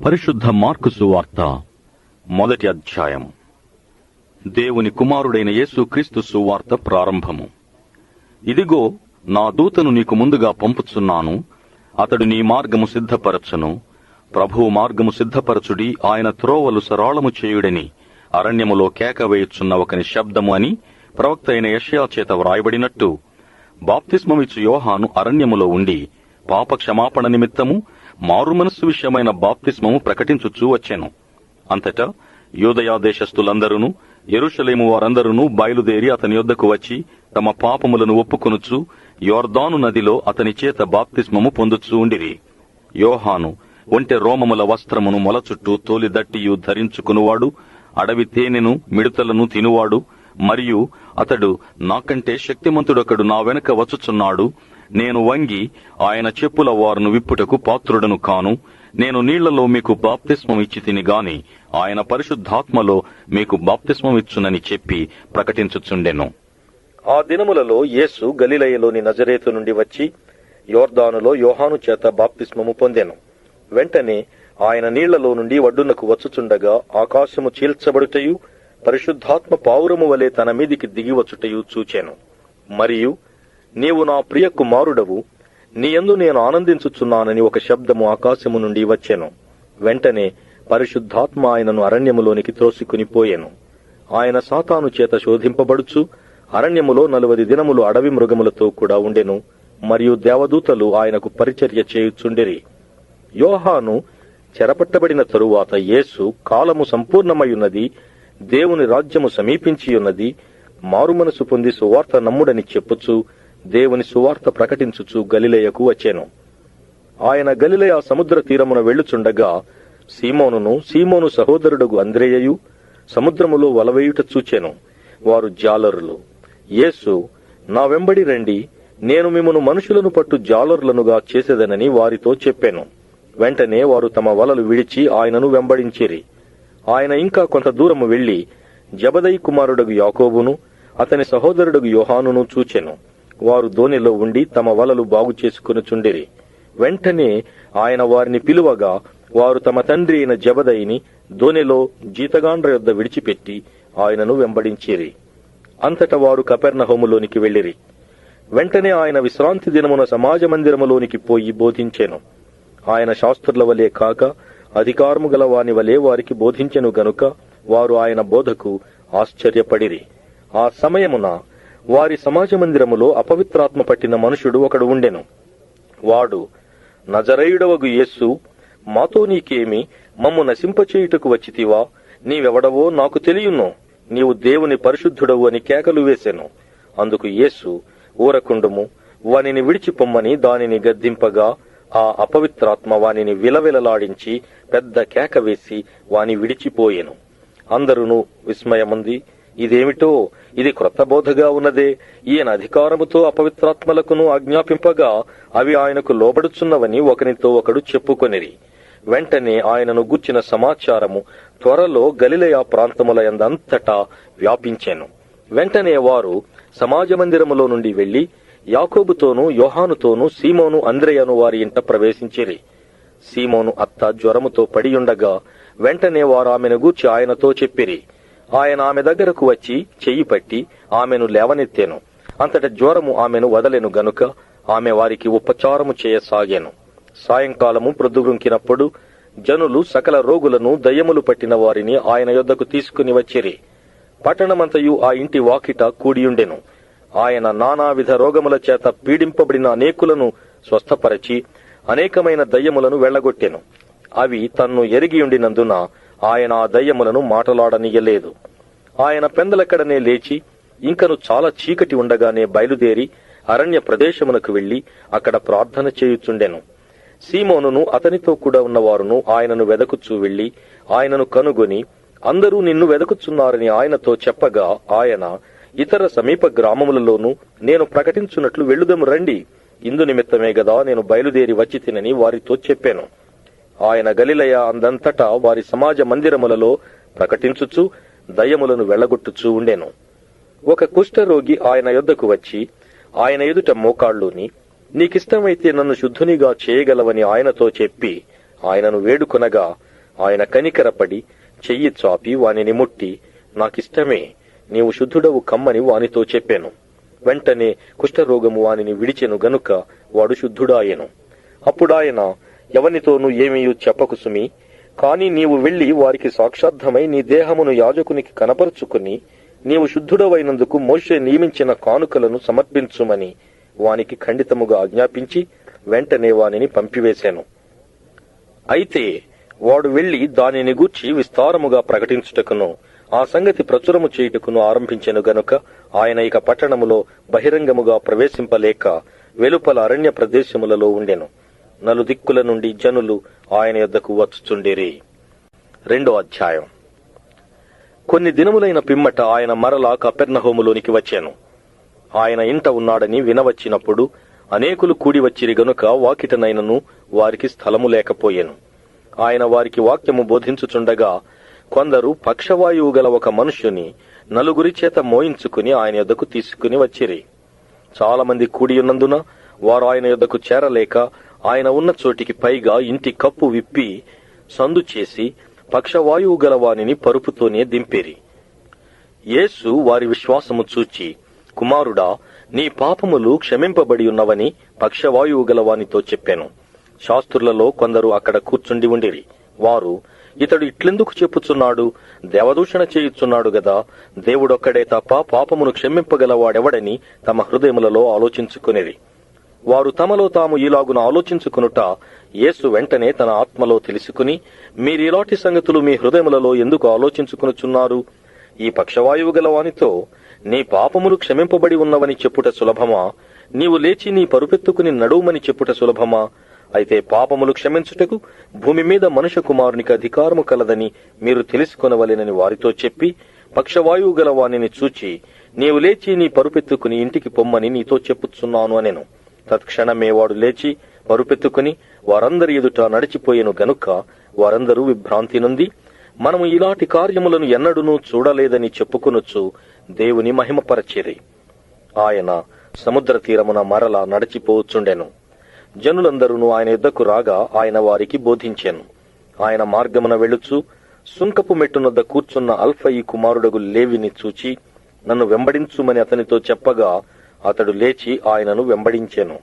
పరిశుద్ధ మార్కు సువార్త 1వ అధ్యాయం. దేవుని కుమారుడైన యేసుక్రీస్తు సువార్త ప్రారంభము. ఇదిగో, నా దూతను నీకు ముందుగా పంపుచున్నాను. అతడు నీ మార్గము సిద్ధపరచును. ప్రభువు మార్గము సిద్ధపరచుడి, ఆయన త్రోవలు సరళము చేయుడని అరణ్యములో కేక వేయుచున్న ఒకని శబ్దము అని ప్రవక్త అయిన యెషయా చేత వ్రాయబడినట్టు, బాప్తిస్మమిచ్చు యోహాను అరణ్యములో ఉండి పాపక్షమాపణ నిమిత్తము మారుమనస్సు విషయమైన బాప్తిస్మము ప్రకటించుచూ వచ్చెను. అంతటా యూదయా దేశస్థులందరూ, యెరూషలేము వారందరూ బయలుదేరి అతని యొద్దకు వచ్చి తమ పాపములను ఒప్పుకొనుచు యోర్దాను నదిలో అతని చేత బాప్తిస్మము పొందుచూ ఉండిరి. యోహాను ఒంటె రోమముల వస్త్రమును మొల చుట్టూ తోలిదట్టియు ధరించుకునివాడు, అడవి తేనెను మిడతలను తినువాడు, మరియు అతడు నాకంటే శక్తిమంతుడొకడు నా వెనక వచ్చుచున్నాడు. నేను వంగి ఆయన చెప్పుల వారును విప్పుటకు పాత్రుడను కాను. నేను నీళ్లలో మీకు బాప్తిస్మం ఇచ్చి తిని గాని ఆయన పరిశుద్ధాత్మలో మీకు బాప్తిస్మమిచ్చునని చెప్పి ప్రకటించుచుండెను. ఆ దినములలో యేసు గలిలయలోని నజరేతు నుండి వచ్చి యోర్దానులో యోహాను చేత బాప్తిస్మము పొందెను. వెంటనే ఆయన నీళ్లలో నుండి ఒడ్డునకు వచ్చుచుండగా ఆకాశము చీల్చబడుటయు పరిశుద్ధాత్మ పావురము వలె తన మీదికి దిగివచ్చుటయు చూచెను. మరియు నీవు నా ప్రియ కుమారుడవు, నీయందు నేను ఆనందించుచున్నానని ఒక శబ్దము ఆకాశము నుండి వచ్చెను. వెంటనే పరిశుద్ధాత్మ ఆయనను అరణ్యములోనికి త్రోసికుని పోయెను. ఆయన సాతాను చేత శోధింపబడుచు అరణ్యములో 40 దినములు అడవి మృగములతో కూడా ఉండెను. మరియు దేవదూతలు ఆయనకు పరిచర్య చేయుచుండిరి. యోహాను చెరపట్టబడిన తరువాత యేసు, కాలము సంపూర్ణమయ్యున్నది, దేవుని రాజ్యము సమీపించియున్నది, మారుమనసు పొంది సువార్త నమ్ముడని చెప్పుచు దేవుని సువార్త ప్రకటించుచు గలిలయకు వచ్చెను. ఆయన గలిలయ సముద్ర తీరమున వెళ్ళుచుండగా సీమోనును సీమోను సహోదరుడగు అంద్రేయయు సముద్రములో వలవేయుట చూచెను. వారు జాలరులు. యేసు, నా వెంబడి రండి, నేను మిమ్మును మనుషులను పట్టు జాలరులనుగా చేసేదనని వారితో చెప్పెను. వెంటనే వారు తమ వలలు విడిచి ఆయనను వెంబడించిరి. ఆయన ఇంకా కొంత దూరము వెళ్లి జబదయి కుమారుడగు యాకోబును అతని సహోదరుడగు యోహానును చూచెను. వారు దోణిలో ఉండి తమ వలలు బాగు చేసుకునిచుండిరి. వెంటనే ఆయన వారిని పిలువగా వారు తమ తండ్రి అయిన జబదయిని దోణిలో జీతగాండ్ర యొద్ద విడిచిపెట్టి ఆయనను వెంబడించిరి. అంతటా వారు కపెర్నహూములోనికి వెళ్లిరి. వెంటనే ఆయన విశ్రాంతి దినమున సమాజ మందిరములోనికి పోయి బోధించెను. ఆయన శాస్త్రుల వలె కాక అధికారము గల వాని వలె వారికి బోధించెను గనుక వారు ఆయన బోధకు ఆశ్చర్యపడిరి. ఆ సమయమున వారి సమాజ మందిరములో అపవిత్రాత్మ పట్టిన మనుషుడు ఒకడు ఉండెను. వాడు, నజరేయుడవగు యేసు, మాతో నీకేమి? మమ్ము నశింపచేయుటకు వచ్చితివా? నీవెవడవో నాకు తెలియను. నీవు దేవుని పరిశుద్ధుడవు అని కేకలు వేసెను. అందుకు యేసు, ఊరకుండుము, వానిని విడిచిపొమ్మని దానిని గద్దింపగా ఆ అపవిత్రాత్మ వానిని విలవిలలాడించి పెద్ద కేక వేసి వాని విడిచిపోయెను. అందరూ విస్మయముంది, ఇదేమిటో, ఇది క్రొత్త బోధగా ఉన్నదే, ఈయన అధికారముతో అపవిత్రాత్మలకును ఆజ్ఞాపింపగా అవి ఆయనకు లోబడుచున్నవని ఒకనితో ఒకడు చెప్పుకొనిరి. వెంటనే ఆయనను గూర్చిన సమాచారము త్వరలో గలిలయ ప్రాంతములయందంతటా వ్యాపించెను. వెంటనే వారు సమాజ మందిరములో నుండి వెళ్లి యాకోబుతోనూ యోహానుతోనూ సీమోను అంద్రేయను వారి ఇంట ప్రవేశించిరి. సీమోను అత్త జ్వరముతో పడియుండగా వెంటనే వారు ఆమెను గూర్చి ఆయనతో చెప్పిరి. ఆయన ఆమె దగ్గరకు వచ్చి చెయ్యి పట్టి ఆమెను లేవనెత్తెను. అంతట జ్వరము ఆమెను వదలెను గనుక ఆమె వారికి ఉపచారము చేయసాగాను. సాయంకాలము ప్రొద్దుగుంకినప్పుడు జనులు సకల రోగులను, దయ్యములు పట్టిన వారిని ఆయన యొద్దకు తీసుకుని వచ్చిరి. పట్టణమంతయు ఆ ఇంటి వాకిట కూడియుండెను. ఆయన నానావిధ రోగముల చేత పీడింపబడిన అనేకులను స్వస్థపరచి అనేకమైన దయ్యములను వెళ్లగొట్టెను. అవి తన్ను ఎరిగియుండినందున ఆయన ఆ దయ్యములను మాటలాడనీయలేదు. ఆయన పెందలెక్కడనే లేచి ఇంకను చాలా చీకటి ఉండగానే బయలుదేరి అరణ్య ప్రదేశమునకు వెళ్లి అక్కడ ప్రార్థన చేయుచుండెను. సీమోనును అతనితో కూడా ఉన్నవారును ఆయనను వెదకుచూ వెళ్లి ఆయనను కనుగొని, అందరూ నిన్ను వెదకుచున్నారని ఆయనతో చెప్పగా ఆయన, ఇతర సమీప గ్రామములలోనూ నేను ప్రకటించున్నట్లు వెళ్ళుదము రండి, ఇందు నిమిత్తమే గదా నేను బయలుదేరి వచ్చి తినని వారితో చెప్పాను. ఆయన గలిలయ అందంతటా వారి సమాజ మందిరములలో ప్రకటించుచు దయ్యములను వెళ్లగొట్టుచూ ఉండెను. ఒక కుష్ఠరోగి ఆయన యొద్దకు వచ్చి ఆయన ఎదుట మోకాళ్ళూని, నీకిష్టమైతే నన్ను శుద్ధునిగా చేయగలవని ఆయనతో చెప్పి ఆయనను వేడుకొనగా ఆయన కనికరపడి చెయ్యి చాపి వానిని ముట్టి, నాకిష్టమే, నీవు శుద్ధుడవు కమ్మని వానితో చెప్పాను. వెంటనే కుష్ఠరోగము వానిని విడిచెను గనుక వాడు శుద్ధుడాయెను. అప్పుడాయన, ఎవనితోనూ ఏమీ చెప్పకు సుమి, కాని నీవు వెళ్లి వారికి సాక్షార్థమై నీ దేహమును యాజకునికి కనపరుచుకుని నీవు శుద్ధుడవైనందుకు మోషే నియమించిన కానుకలను సమర్పించుమని వానికి ఖండితముగా ఆజ్ఞాపించి వెంటనే వానిని పంపివేశాను. అయితే వాడు వెళ్లి దానిని గూర్చి విస్తారముగా ప్రకటించుటకును ఆ సంగతి ప్రచురము చేయుటకును ఆరంభించెను గనుక ఆయన ఇక పట్టణములో బహిరంగముగా ప్రవేశింపలేక వెలుపల అరణ్య ప్రదేశములలో ఉండెను. నలుదిక్కుల నుండి జనులు ఆయన యొద్దకు వచ్చుచుండిరి. 2వ అధ్యాయం. కొన్ని దినములైన పిమ్మట ఆయన మరలా కపెర్నహూములోనికి వచ్చాను. ఆయన ఇంట ఉన్నాడని వినవచ్చినప్పుడు అనేకులు కూడి వచ్చిరి గనుక వాకిటనైనను వారికి స్థలము లేకపోయెను. ఆయన వారికి వాక్యము బోధించుచుండగా కొందరు పక్షవాయువు గల ఒక మనుష్యుని 4 చేత మోయించుకుని ఆయన యొద్దకు తీసుకుని వచ్చిరి. చాలా మంది కూడియున్నందున వారు ఆయన యొద్దకు చేరలేక ఆయన ఉన్న చోటికి పైగా ఇంటి కప్పు విప్పి సందు చేసి పక్షవాయువు గల వానిని పరుపుతోనే దింపేరి. యేసు వారి విశ్వాసము చూచి, కుమారుడా, నీ పాపములు క్షమింపబడి ఉన్నవని పక్షవాయువు గల వానితో చెప్పాను. శాస్త్రులలో కొందరు అక్కడ కూర్చుండి ఉండిరి. వారు, ఇతడు ఇట్లెందుకు చెప్పుచున్నాడు? దేవదూషణ చేయుచున్నాడు గదా, దేవుడొక్కడే తప్ప పాపమును క్షమింపగలవాడెవడని తమ హృదయములలో ఆలోచించుకునేది. వారు తమలో తాము ఈలాగున ఆలోచించుకునుట యేసు వెంటనే తన ఆత్మలో తెలుసుకుని, మీరిలాంటి సంగతులు మీ హృదయములలో ఎందుకు ఆలోచించుకునుచున్నారు? ఈ పక్షవాయువు గల వానితో, నీ పాపములు క్షమింపబడి ఉన్నవని చెప్పుట సులభమా? నీవు లేచి నీ పరుపెత్తుకుని నడువుమని చెప్పుట సులభమా? అయితే పాపములు క్షమించుటకు భూమి మీద మనుష్య కుమారునికి అధికారము కలదని మీరు తెలుసుకొనవలెనని వారితో చెప్పి, పక్షవాయువు గల వానిని చూచి, నీవు లేచి నీ పరుపెత్తుకుని ఇంటికి పొమ్మని నీతో చెప్పుచున్నాను అనెను. తత్క్షణమే వాడు లేచి పరుపెత్తుకుని వారందరి ఎదుట నడిచిపోయెను గనుక వారందరూ విభ్రాంతి నొంది, మనము ఇలాంటి కార్యములను ఎన్నడూనూ చూడలేదని చెప్పుకొనొచ్చు దేవుని మహిమపరచిరి. ఆయన సముద్ర తీరమున మరలా నడిచిపోవచ్చుండెను. జనులందరూ ఆయన యుద్ధకు రాగా ఆయన వారికి బోధించెను. ఆయన మార్గమున వెళ్ళుచు సుంకపు మెట్టునొద్ద కూర్చున్న అల్ఫయి కుమారుడగు లేవిని చూచి, నన్ను వెంబడించుమని అతనితో చెప్పగా అతడు లేచి ఆయనను వెంబడించెను.